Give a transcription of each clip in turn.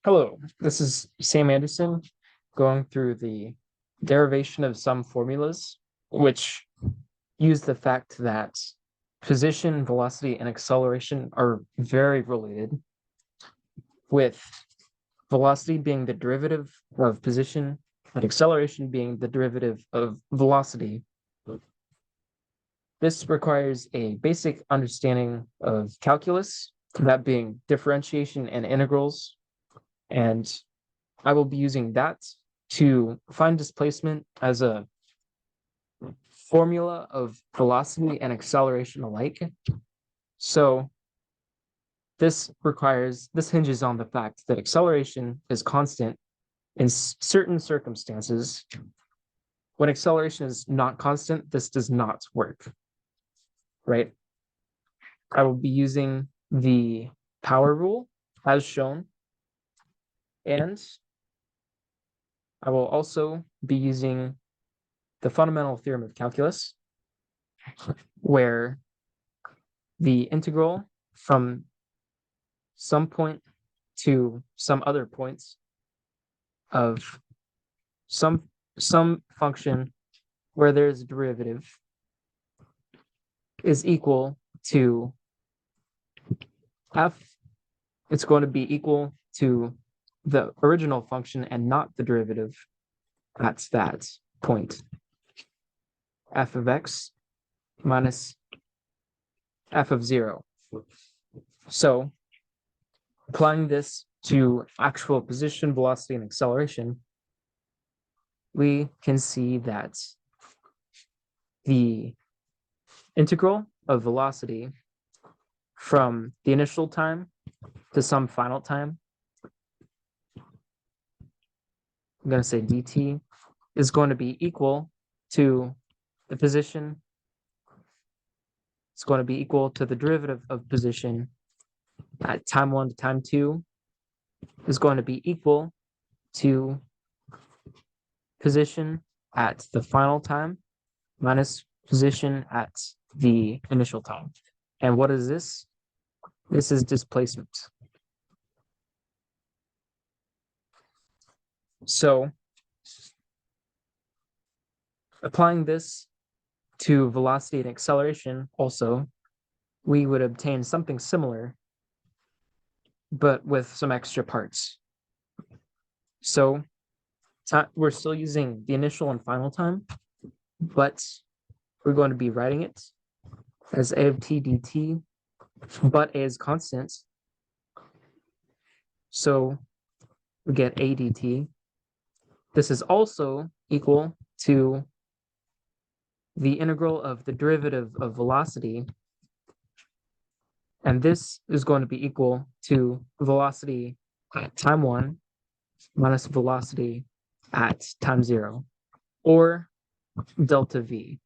Hello, this is Sam Anderson going through the derivation of some formulas, which use the fact that position, velocity, and acceleration are very related, with velocity being the derivative of position and acceleration being the derivative of velocity. This requires a basic understanding of calculus, that being differentiation and integrals. And I will be using that to find displacement as a formula of velocity and acceleration alike. So this hinges on the fact that acceleration is constant in certain circumstances. When acceleration is not constant, this does not work, right? I will be using the power rule as shown, and I will also be using the fundamental theorem of calculus, where the integral from some point to some other points of some function where there's a derivative is equal to f. It's going to be equal to the original function and not the derivative at that point. F of x minus f of 0. So applying this to actual position, velocity, and acceleration, we can see that the integral of velocity from the initial time to some final time, I'm going to say dt, is going to be equal to the position. It's going to be equal to the derivative of position at time 1 to time 2 is going to be equal to position at the final time minus position at the initial time. And what is this? This is displacement. So applying this to velocity and acceleration also, we would obtain something similar, but with some extra parts. So we're still using the initial and final time, but we're going to be writing it as a of t dt, but a is constant. So we get a dt. This is also equal to the integral of the derivative of velocity. And this is going to be equal to velocity at time 1 minus velocity at time 0, or delta v.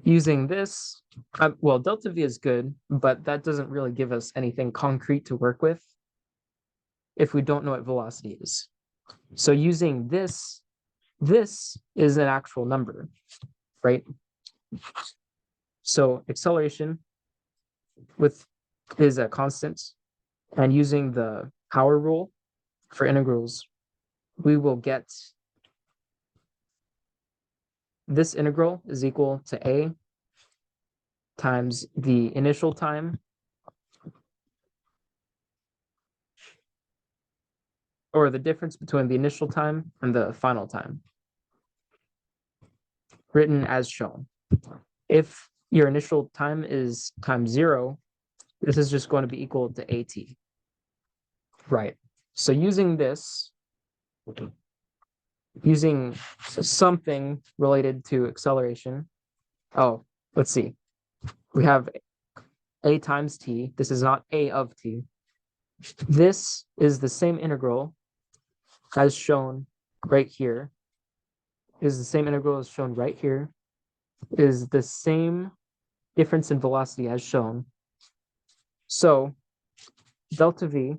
Using this, well, delta v is good, but that doesn't really give us anything concrete to work with if we don't know what velocity is. So using this is an actual number, right? So acceleration is a constant, and using the power rule for integrals, we will get this integral is equal to a times the initial time or the difference between the initial time and the final time, written as shown. If your initial time is time 0, this is just going to be equal to at. Right. So using this, using something related to acceleration. Oh, let's see. We have a times t. This is not a of t. This is the same integral as shown right here. Is the same integral as shown right here. Is the same difference in velocity as shown. So delta v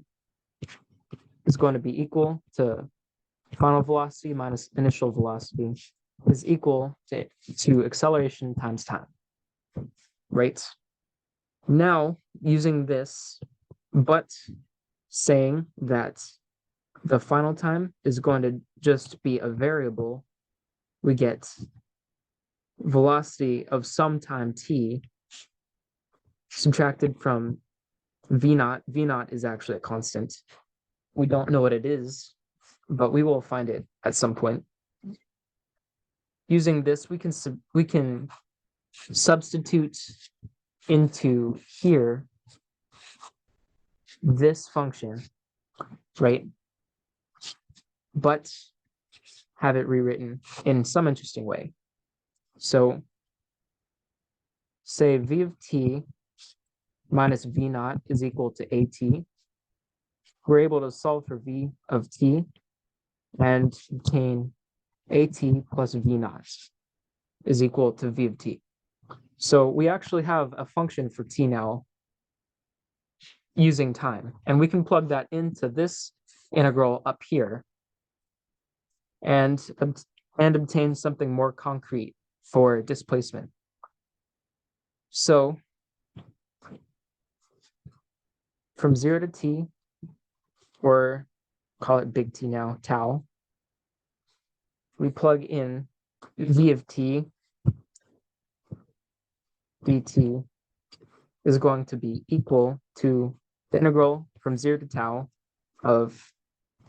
is going to be equal to final velocity minus initial velocity is equal to acceleration times time, right? Now, using this, but saying that the final time is going to just be a variable, we get velocity of some time t subtracted from v naught. V naught is actually a constant. We don't know what it is, but we will find it at some point. Using this, we can substitute into here this function, right? But have it rewritten in some interesting way. So say v of t minus v naught is equal to at. We're able to solve for v of t and obtain at plus v naught is equal to v of t. So we actually have a function for t now using time, and we can plug that into this integral up here and obtain something more concrete for displacement. So from 0 to t, or call it big T now, tau, we plug in v of t dt is going to be equal to the integral from 0 to tau of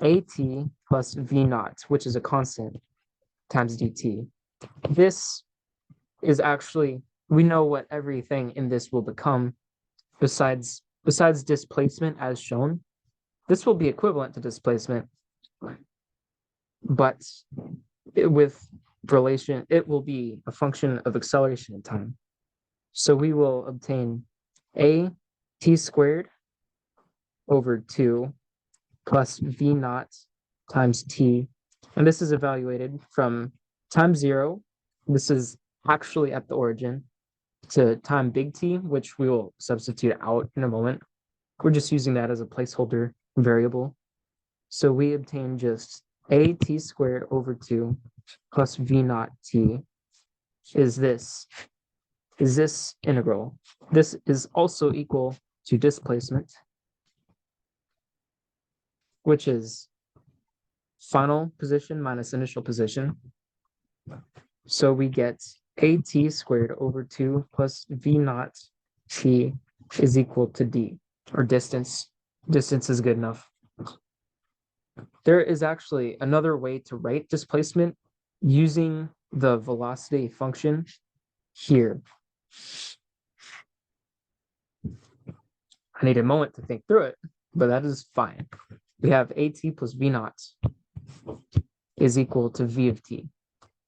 at plus v naught, which is a constant, times dt. This is actually, we know what everything in this will become besides displacement as shown. This will be equivalent to displacement, but with relation, it will be a function of acceleration in time. So we will obtain a t squared over 2 plus v naught times t. And this is evaluated from time 0. This is actually at the origin, to time big T, which we will substitute out in a moment. We're just using that as a placeholder variable. So we obtain just a t squared over 2 plus v naught t is this integral. This is also equal to displacement, which is final position minus initial position. So we get at squared over 2 plus v naught t is equal to d, or distance. Distance is good enough. There is actually another way to write displacement using the velocity function here. I need a moment to think through it, but that is fine. We have at plus v naught is equal to v of t.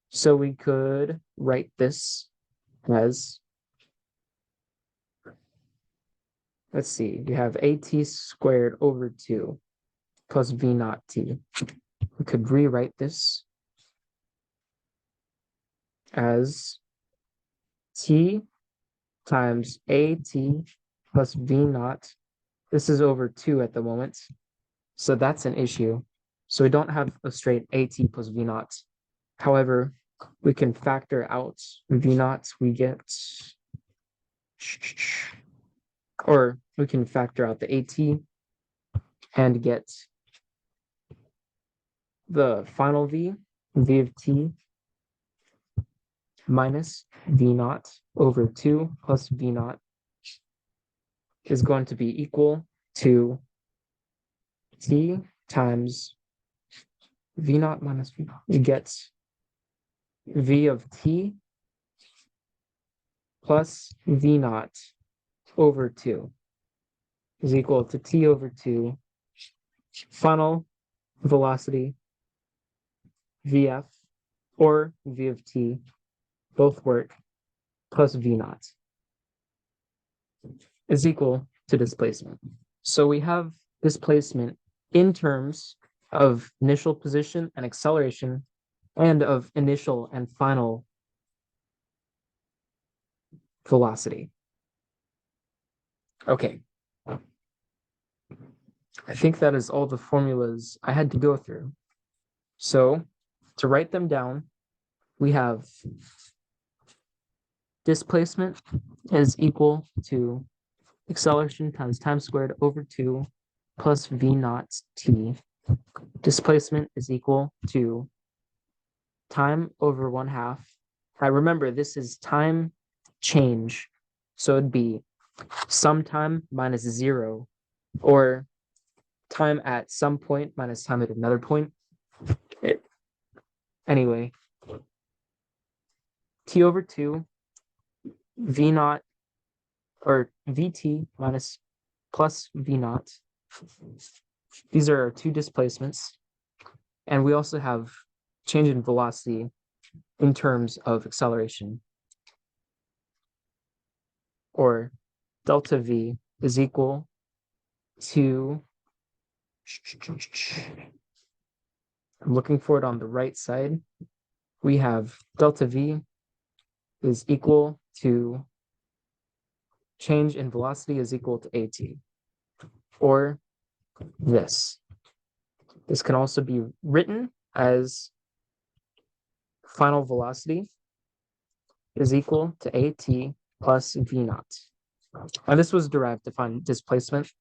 So we could write this as, let's see, you have at squared over 2 plus v naught t. We could rewrite this as t times at plus v naught. This is over 2 at the moment, so that's an issue. So we don't have a straight at plus v naught. However, we can factor out v naught. We get, or we can factor out the at and get the final v of t minus v naught over 2 plus v naught is going to be equal to t times v naught minus v naught. You get v of t plus v naught over 2 is equal to t over 2 final velocity vf or v of t, both work, plus v naught is equal to displacement. So we have displacement in terms of initial position and acceleration, and of initial and final velocity. Okay. I think that is all the formulas I had to go through. So to write them down, we have displacement is equal to acceleration times time squared over 2 plus v naught t. Displacement is equal to time over 1/2. I remember this is time change. So it'd be some time minus 0, or time at some point minus time at another point. Anyway, t over 2, v naught, or vt minus plus v naught. These are our two displacements. And we also have change in velocity in terms of acceleration, or delta v is equal to, I'm looking for it on the right side. We have delta v is equal to change in velocity is equal to at, or this. This can also be written as final velocity is equal to at plus v naught. And this was derived to find displacement.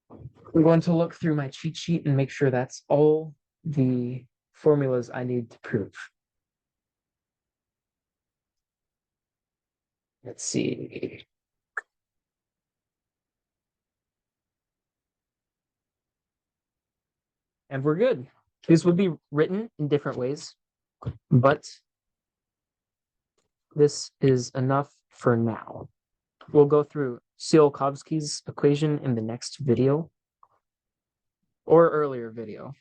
I'm going to look through my cheat sheet and make sure that's all the formulas I need to prove. Let's see. And we're good. These would be written in different ways, but this is enough for now. We'll go through Tsiolkovsky's equation in the next video or earlier video.